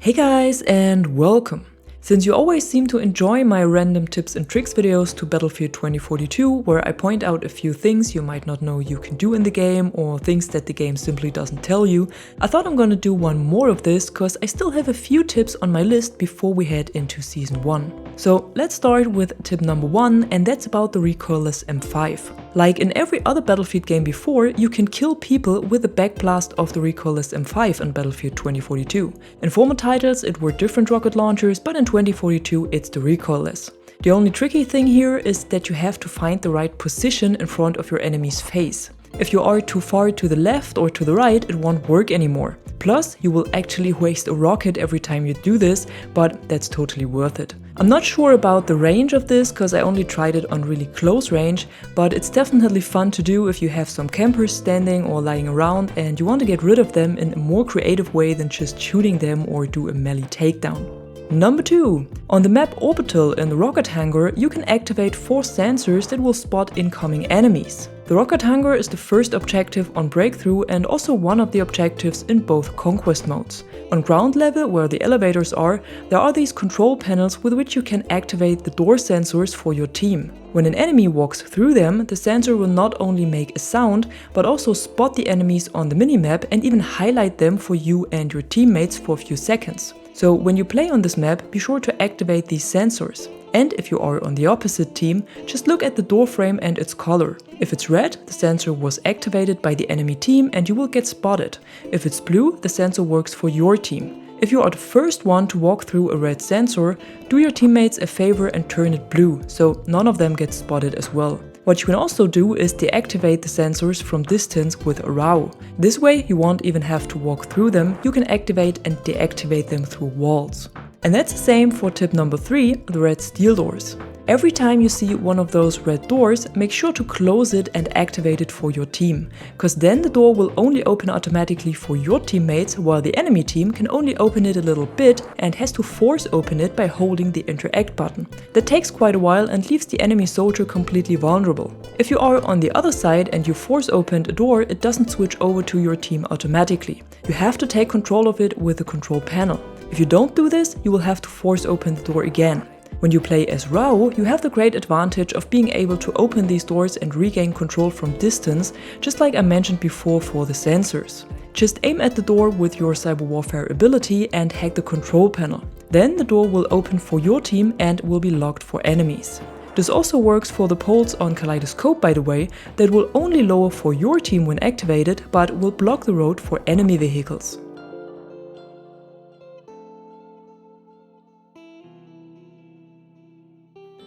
Hey guys, and welcome! Since you always seem to enjoy my random tips and tricks videos to Battlefield 2042, where I point out a few things you might not know you can do in the game or things that the game simply doesn't tell you, I thought I'm gonna do one more of this cause I still have a few tips on my list before we head into Season 1. So let's start with tip number 1, and that's about the Recoilless M5. Like in every other Battlefield game before, you can kill people with the Backblast of the Recoilless M5 on Battlefield 2042. In former titles it were different rocket launchers, but in 2042 it's the Recoilless. The only tricky thing here is that you have to find the right position in front of your enemy's face. If you are too far to the left or to the right, it won't work anymore. Plus, you will actually waste a rocket every time you do this, but that's totally worth it. I'm not sure about the range of this cause I only tried it on really close range, but it's definitely fun to do if you have some campers standing or lying around and you want to get rid of them in a more creative way than just shooting them or do a melee takedown. Number 2. On the map Orbital in the rocket hangar, you can activate 4 sensors that will spot incoming enemies. The rocket hangar is the first objective on Breakthrough and also one of the objectives in both conquest modes. On ground level, where the elevators are, there are these control panels with which you can activate the door sensors for your team. When an enemy walks through them, the sensor will not only make a sound, but also spot the enemies on the minimap and even highlight them for you and your teammates for a few seconds. So when you play on this map, be sure to activate these sensors. And if you are on the opposite team, just look at the door frame and its color. If it's red, the sensor was activated by the enemy team and you will get spotted. If it's blue, the sensor works for your team. If you are the first one to walk through a red sensor, do your teammates a favor and turn it blue, so none of them get spotted as well. What you can also do is deactivate the sensors from distance with a RAW. This way you won't even have to walk through them, you can activate and deactivate them through walls. And that's the same for tip number 3, the red steel doors. Every time you see one of those red doors, make sure to close it and activate it for your team, cause then the door will only open automatically for your teammates, while the enemy team can only open it a little bit and has to force open it by holding the interact button. That takes quite a while and leaves the enemy soldier completely vulnerable. If you are on the other side and you force open a door, it doesn't switch over to your team automatically. You have to take control of it with the control panel. If you don't do this, you will have to force open the door again. When you play as RAW, you have the great advantage of being able to open these doors and regain control from distance, just like I mentioned before for the sensors. Just aim at the door with your cyber warfare ability and hack the control panel. Then the door will open for your team and will be locked for enemies. This also works for the poles on Kaleidoscope, by the way, that will only lower for your team when activated, but will block the road for enemy vehicles.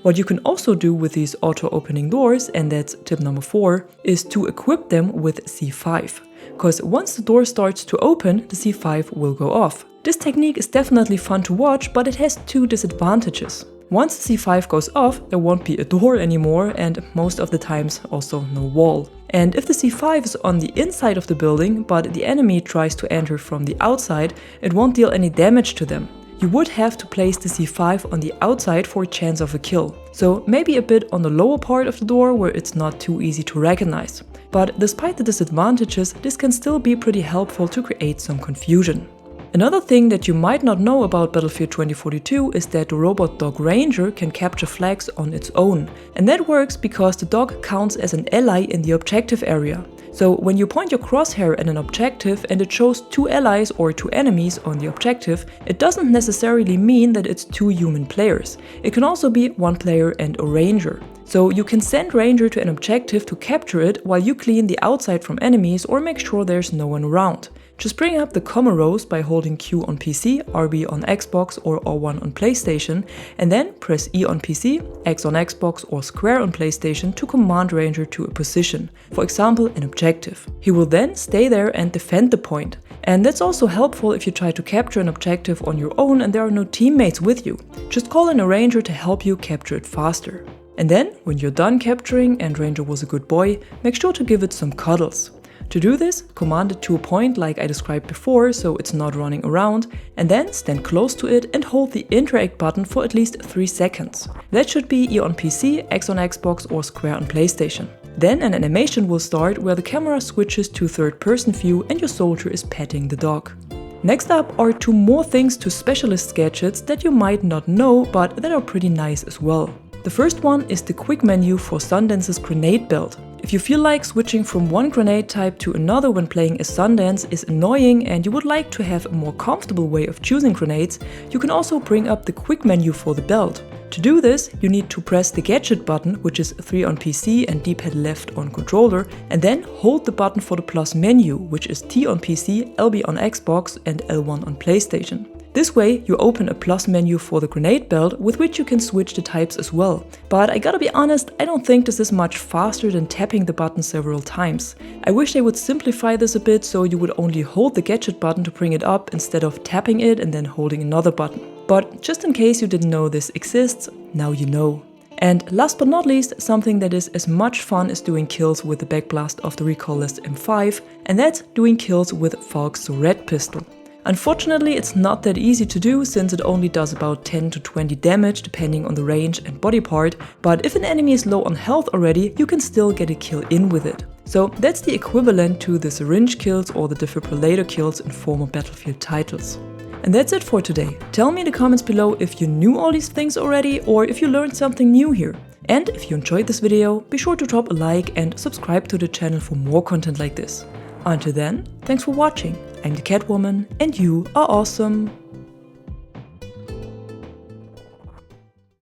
What you can also do with these auto-opening doors, and that's tip number 4, is to equip them with C5. Cause once the door starts to open, the C5 will go off. This technique is definitely fun to watch, but it has 2 disadvantages. Once the C5 goes off, there won't be a door anymore and most of the times also no wall. And if the C5 is on the inside of the building, but the enemy tries to enter from the outside, it won't deal any damage to them. You would have to place the C5 on the outside for a chance of a kill. So maybe a bit on the lower part of the door where it's not too easy to recognize. But despite the disadvantages, this can still be pretty helpful to create some confusion. Another thing that you might not know about Battlefield 2042 is that the robot dog ranger can capture flags on its own. And that works because the dog counts as an ally in the objective area. So when you point your crosshair at an objective and it shows 2 allies or 2 enemies on the objective, it doesn't necessarily mean that it's 2 human players. It can also be 1 player and a ranger. So you can send ranger to an objective to capture it while you clean the outside from enemies or make sure there's no one around. Just bring up the comma rows by holding Q on PC, RB on Xbox or R1 on PlayStation, and then press E on PC, X on Xbox or square on PlayStation to command ranger to a position, for example an objective. He will then stay there and defend the point. And that's also helpful if you try to capture an objective on your own and there are no teammates with you. Just call in a ranger to help you capture it faster. And then, when you're done capturing and ranger was a good boy, make sure to give it some cuddles. To do this, command it to a point like I described before so it's not running around, and then stand close to it and hold the interact button for at least 3 seconds. That should be E on PC, X on Xbox or square on PlayStation. Then an animation will start where the camera switches to third-person view and your soldier is petting the dog. Next up are 2 more things to specialist gadgets that you might not know, but that are pretty nice as well. The first one is the quick menu for Sundance's grenade belt. If you feel like switching from one grenade type to another when playing as Sundance is annoying and you would like to have a more comfortable way of choosing grenades, you can also bring up the quick menu for the belt. To do this, you need to press the gadget button, which is 3 on PC and D-pad left on controller, and then hold the button for the plus menu, which is T on PC, LB on Xbox and L1 on PlayStation. This way, you open a plus menu for the grenade belt with which you can switch the types as well. But I gotta be honest, I don't think this is much faster than tapping the button several times. I wish they would simplify this a bit so you would only hold the gadget button to bring it up instead of tapping it and then holding another button. But just in case you didn't know this exists, now you know. And last but not least, something that is as much fun as doing kills with the Backblast of the Recoilless M5, and that's doing kills with Falk's Syrette pistol. Unfortunately, it's not that easy to do since it only does about 10 to 20 damage depending on the range and body part, but if an enemy is low on health already, you can still get a kill in with it. So that's the equivalent to the syringe kills or the defibrillator kills in former Battlefield titles. And that's it for today. Tell me in the comments below if you knew all these things already or if you learned something new here. And if you enjoyed this video, be sure to drop a like and subscribe to the channel for more content like this. Until then, thanks for watching. I'm the Catwoman and you are awesome.